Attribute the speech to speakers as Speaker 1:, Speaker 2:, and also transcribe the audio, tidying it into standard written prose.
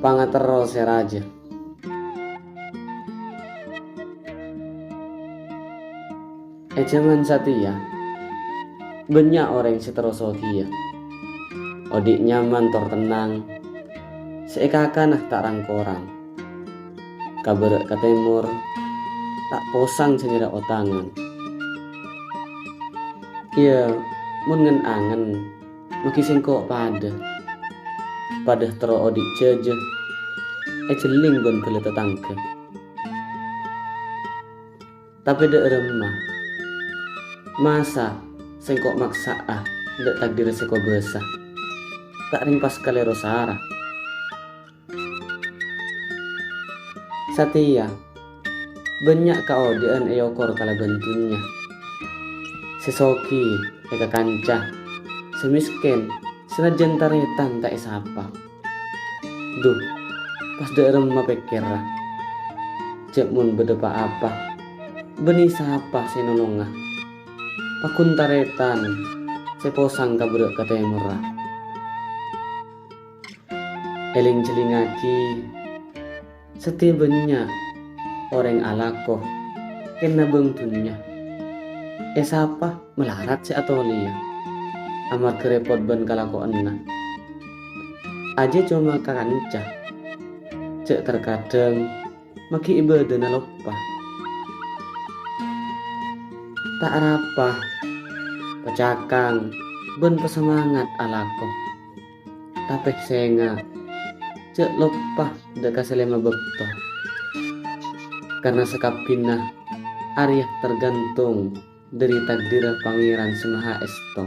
Speaker 1: pangatero seraja. Jaman satia banyak orang seteroso dia. Odik nyaman tor tenang, seekakan tak rangkorang. Kabar ke timur, tak posang senyera otangan. Iya, mun angen, maki singkok pada tero odik jeje, jeling bon bela tetangga. Tapi dek remah, masa singkok maksa dek takdir seko besah, tak ringpas kalero sarah. Satia, banyak kau dian eyokor kala bentunya. Sesoki, eka kancah, semiskin, senajan taretan tak esapa. Duh, pas derem mapekir, cek mun bedepa apa, beni sapa senolongah. Pakun taretan, seposang kabrek kata yang murah. Eling celingaki, setibanya orang alako, kena bengtunya. Sapa melarat si atolia, amat kerepot ban kalako enna. Aja cuma kancah, cek terkadang maki ibadah lupa. Tak rapah, pecakang, ben pesemangat alako. Tapi senga, cek lupa deka selema bekto. Karena sekapina, Arya tergantung dari takdir Pangeran Semaha Esto.